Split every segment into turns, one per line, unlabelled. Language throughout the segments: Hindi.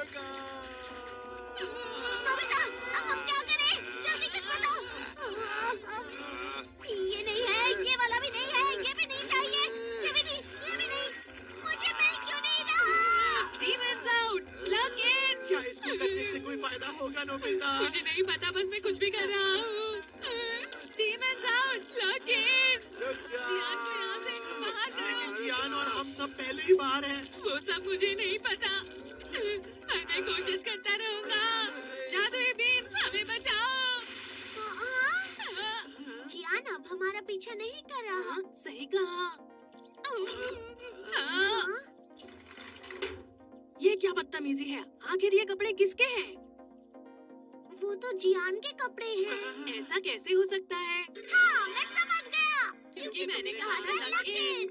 लगा।
नोबिता, अब हम क्या करें? जल्दी कुछ बताओ। ये नहीं है, ये वाला भी नहीं है, ये भी नहीं चाहिए, ये भी नहीं, ये भी नहीं। मुझे मिल क्यों नहीं रहा?
Demons out! Plug in!
क्या इसको करने से कोई फायदा होगा नोबिता?
मुझे नहीं पता, बस मैं कुछ भी कर रहा हूँ। Demons out! Plug in!
रुक जा।
जियान को यहाँ से बाहर
लेकिन
करो।
जियान और हम सब पहले ही बाहर हैं।
वो सब मुझे नहीं पता। मैं कोशिश करता रहूँगा। जादुई बीन्स, हमें बचाओ।
जियान अब हमारा पीछा नहीं कर रहा।
हाँ, सही कहा। ये क्या बदतमीजी है? आखिर ये कपड़े किसके हैं?
वो तो जियान के कपड़े हैं।
ऐसा कैसे हो सकता है?
हाँ, मैं समझ गया।
क्योंकि मैंने कहा था लग इन।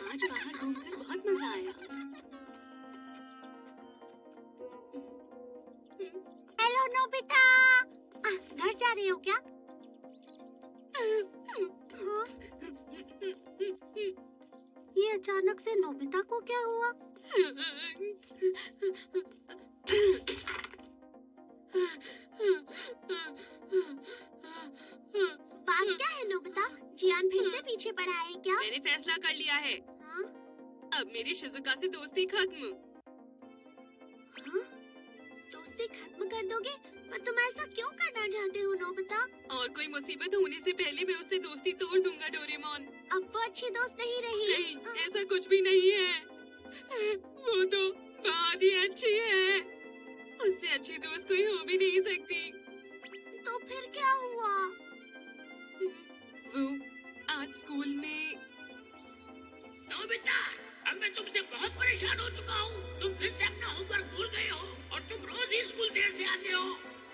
आज बाहर घूमकर बहुत मजा आया।
हेलो नोबिता, घर जा रहे हो क्या? हाँ? ये अचानक से नोबिता को क्या हुआ? बात क्या है नोबिता? जियान फिर से पीछे पड़ा है क्या?
मैंने फैसला कर लिया है।
हाँ?
अब मेरी शिजुका से दोस्ती खत्म।
हाँ? दोस्ती खत्म कर दोगे? पर तुम ऐसा क्यों करना चाहते हो नोबिता?
और कोई मुसीबत होने से पहले मैं उससे दोस्ती तोड़ दूंगा डोरेमोन।
अब वो अच्छी दोस्त नहीं रही।
नहीं, ऐसा कुछ भी नहीं है। वो तो बहुत ही अच्छी है। उससे अच्छी दोस्त कोई हो भी नहीं सकती।
तो फिर क्या हुआ?
वो आज स्कूल में
नोबिता, अब मैं तुमसे बहुत परेशान हो चुका हूँ। तुम फिर से अपना होमवर्क भूल गए हो और तुम रोज ही स्कूल देर से आते हो।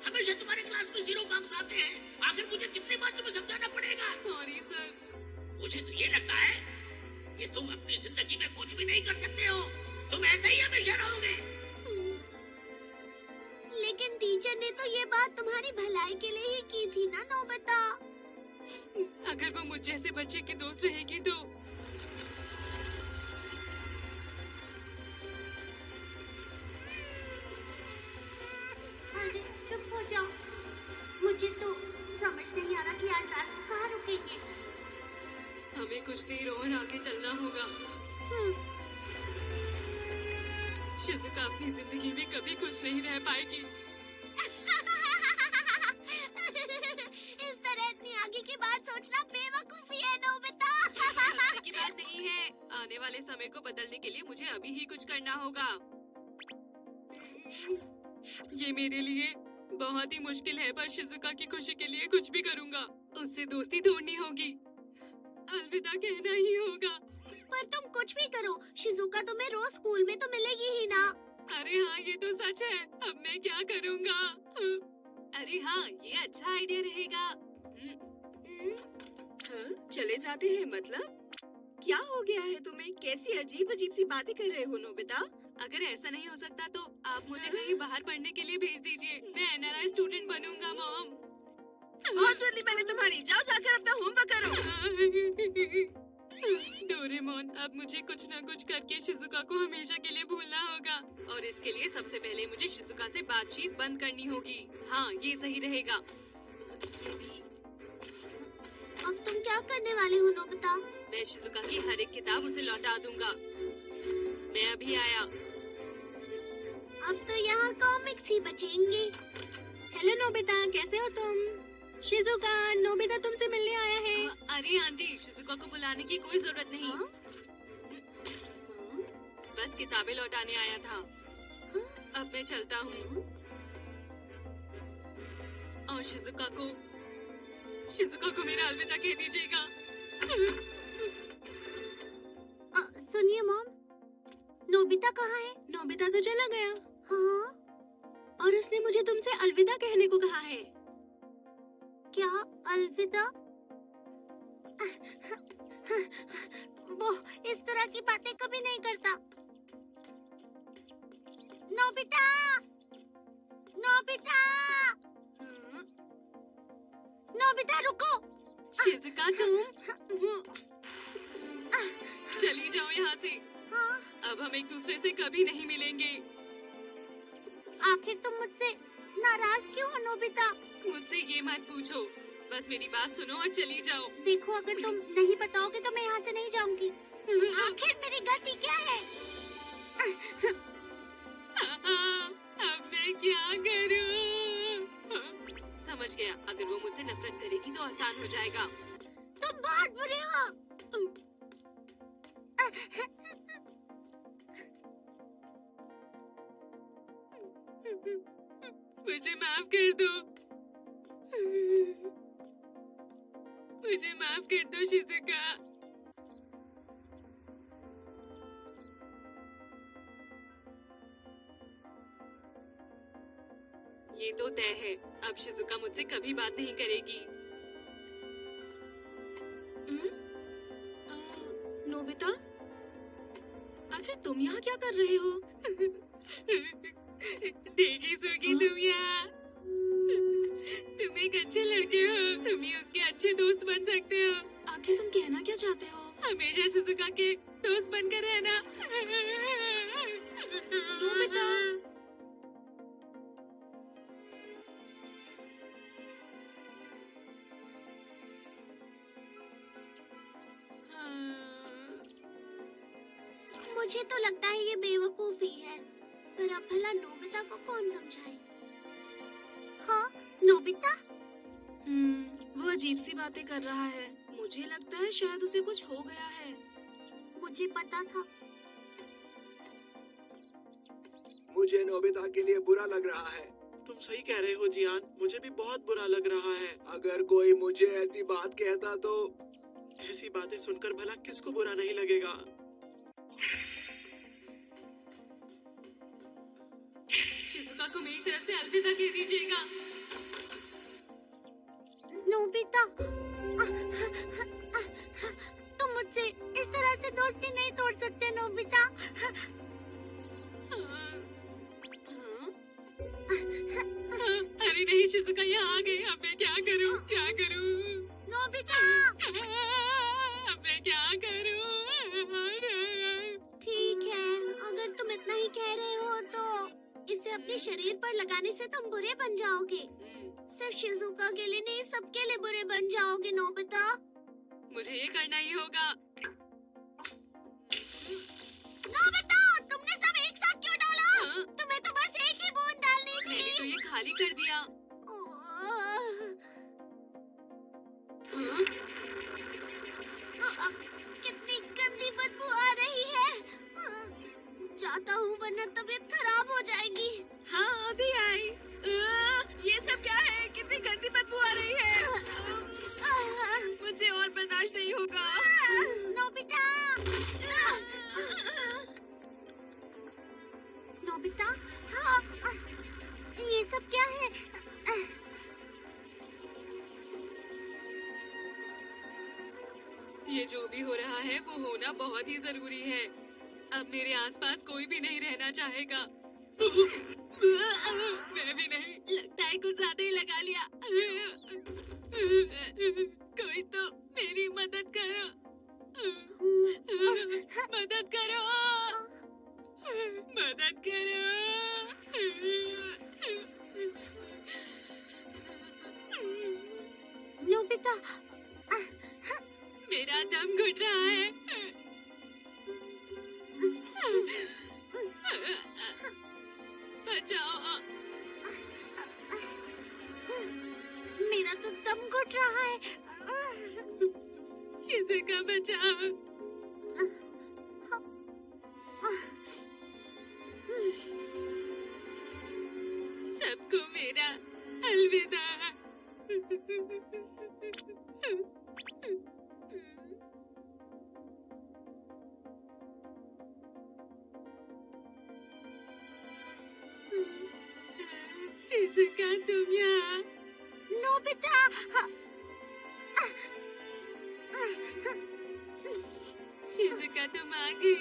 हमेशा तुम्हारे क्लास में 0 मार्क्स आते हैं। आखिर मुझे कितनी बार तुम्हें समझाना पड़ेगा?
Sorry sir.
मुझे तो ये लगता है कि तुम अपनी जिंदगी में कुछ भी नहीं कर सकते हो। तुम ऐसे ही हमेशा रहोगे।
लेकिन टीचर ने तो ये बात तुम्हारी भलाई के लिए ही की थी ना नोबिता।
अगर वो मुझ जैसे बच्चे की दोस्त रहेगी तो
अरे चुप हो जाओ। मुझे तो समझ नहीं आ रहा कि आज रात को कहाँ रुकेंगे।
हमें कुछ देर और आगे चलना होगा। शिजुका अपनी जिंदगी में कभी खुश नहीं रह पाएगी।
इस तरह इतनी आगे की बात सोचना बेवकूफी है नोबिता।
हंसने की बात नहीं है। आने वाले समय को बदलने के लिए मुझे अभी ही कुछ करना होगा। ये मेरे लिए बहुत ही मुश्किल है, पर शिजुका की खुशी के लिए कुछ भी करूँगा। उससे दोस्ती तोड़नी होगी। अलविदा कहना ही होगा।
पर तुम कुछ भी करो, शिजुका तुम्हें रोज स्कूल में तो मिलेगी ही ना।
अरे हाँ, ये तो सच है। अब मैं क्या करूँगा? अरे हाँ, ये अच्छा आइडिया रहेगा। हाँ, चले जाते हैं मतलब? क्या हो गया है तुम्हें? कैसी अजीब अजीब सी बातें कर रहे हो नोबिता? अगर ऐसा नहीं हो सकता तो आप मुझे कहीं बाहर पढ़ने के लिए भेज दीजिए। मैं एनआरआई स्टूडेंट बनूंगा मॉम। बहुत जल्दी मैंने तुम्हारी। जाओ जाकर अपना होमवर्क करो। डोरेमोन, अब मुझे कुछ न कुछ करके शिजुका को हमेशा के लिए भूलना होगा। और इसके लिए सबसे पहले मुझे शिजुका से बातचीत बंद करनी होगी। हाँ, ये सही रहेगा। ये भी।
अब तुम क्या करने वाले हो नोबिता?
मैं शिजुका की हर एक किताब उसे लौटा दूंगा। मैं अभी आया।
अब तो यहाँ कॉमिक्स ही बचेंगे।
हेलो नोबिता, कैसे हो तुम? शिजुका, नोबिता तुमसे मिलने आया है। अरे आंटी, शिजुका को बुलाने की कोई जरूरत नहीं। बस किताबें लौटाने आया था। अब मैं चलता हूँ। और शिजुका को मेरा अलविदा कह दीजिएगा।
सुनिए मॉम, नोबिता कहाँ है?
नोबिता तो चला गया।
हाँ?
और उसने मुझे तुमसे अलविदा कहने को कहा है।
क्या अलविदा? वो इस तरह की बातें कभी नहीं करता। नोबिता, नोबिता, नोबिता रुको।
शिजुका तुम चली जाओ यहाँ से।
हाँ?
अब हम एक दूसरे से कभी नहीं मिलेंगे।
आखिर तुम मुझसे नाराज क्यों हो नोबिता?
मुझसे ये मत पूछो, बस मेरी बात सुनो और चली जाओ।
देखो, अगर तुम नहीं बताओगे तो मैं यहाँ से नहीं जाऊंगी। आखिर मेरी गलती क्या है?
अब मैं क्या करूं? समझ गया, अगर वो मुझसे नफरत करेगी तो आसान हो जाएगा।
तुम बहुत बुरे हो।
मुझे माफ कर दो। मुझे माफ कर दो शिजुका। ये तो तय है, अब शिजुका मुझसे कभी बात नहीं करेगी। नोबिता, आखिर तुम यहाँ क्या कर रहे हो? देखी सुगी तुम यहाँ। तुम एक अच्छे लड़के हो, तुम ही उसके अच्छे दोस्त बन सकते हो। आखिर तुम कहना क्या चाहते हो? हमेशा शिजुका के दोस्त बनकर रहना। नोबिता,
मुझे तो लगता है ये बेवकूफी है, पर अब भला नोबिता को कौन समझाए? हाँ, नोबिता?
वो अजीब सी बातें कर रहा है। मुझे लगता है शायद उसे कुछ हो गया है।
मुझे पता था।
मुझे नोबिता के लिए बुरा लग रहा है।
तुम सही कह रहे हो जियान, मुझे भी बहुत बुरा लग रहा है।
अगर कोई मुझे ऐसी बात कहता तो
ऐसी बातें सुनकर भला किसको बुरा नहीं लगेगा।
शिजुका को मेरी तरफ से अलविदा कह दीजिएगा।
नोबिता, तुम मुझसे इस तरह से दोस्ती नहीं तोड़ सकते नोबिता।
अरे नहीं शिजुका, यहाँ आ गई। अब मैं क्या करूँ, क्या करूँ?
नोबिता!
अब मैं क्या करूँ?
ठीक है, अगर तुम इतना ही कह रहे हो तो इसे अपने शरीर पर लगाने से तुम बुरे बन जाओगे। सिर्फ शिजुका के लिए नहीं, सबके लिए बुरे बन जाओगे नोबिता।
मुझे ये करना ही होगा।
नोबिता, तुमने सब एक साथ क्यों डाला? तुम्हें तो बस एक ही बूंद डालनी थी।
मैंने तो ये खाली कर दिया।
कितनी गंदी बदबू आ रही है। जाता हूँ वरना तबीयत खराब हो जाएगी।
हाँ, अभी आई। ये सब क्या है? कितनी गंदी बदबू आ रही है। मुझे और बर्दाश्त नहीं होगा।
नोबिता! नोबिता? हाँ, ये सब क्या है?
ये जो भी हो रहा है वो होना बहुत ही जरूरी है। अब मेरे आसपास कोई भी नहीं रहना चाहेगा। मैं भी नहीं, लगता है कुछ ज्यादा ही लगा लिया। कोई तो मेरी मदद करो। मदद करो, मदद करो।
नोबिता,
मेरा दम घुट रहा है। बचाओ।
मेरा तो दम घुट रहा है।
शिजुका बचाओ। सबको मेरा अलविदा। शिजुका, तुम यहाँ?
नोबिता!
शिजुका तुम आ गई।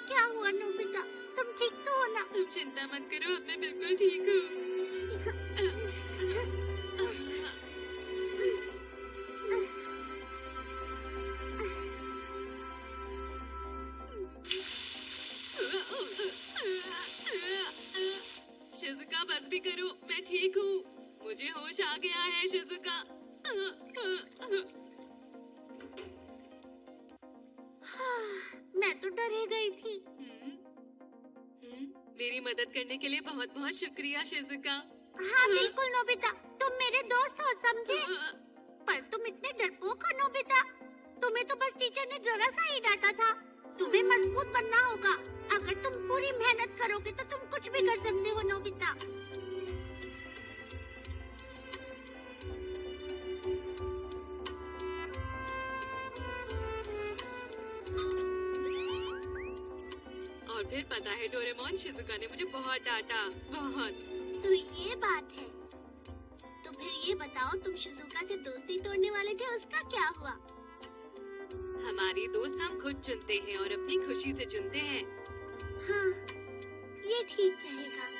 क्या हुआ नोबिता? तुम ठीक तो हो ना?
तुम चिंता मत करो, अब मैं बिल्कुल ठीक हूँ। शिजुका बस भी करो, मैं ठीक हूँ। मुझे होश आ गया है शिजुका।
मैं तो डर ही गई थी।
मेरी मदद करने के लिए बहुत बहुत शुक्रिया शिजुका।
हाँ बिल्कुल नोबिता, तुम मेरे दोस्त हो समझे? पर तुम इतने डरपोक हो नोबिता। तुम्हें तो बस टीचर ने जरा सा ही डांटा था। तुम्हें मजबूत बनना होगा। अगर तुम पूरी मेहनत करोगे तो तुम कुछ भी कर सकते हो नोबिता।
और फिर पता है डोरेमोन, शिजुका ने मुझे बहुत डांटा, बहुत।
तो ये बात है। तो फिर ये बताओ, तुम शिजुका से दोस्ती तोड़ने वाले थे, उसका क्या हुआ?
हमारी दोस्त हम खुद चुनते हैं और अपनी खुशी से चुनते हैं।
हाँ, ये ठीक रहेगा।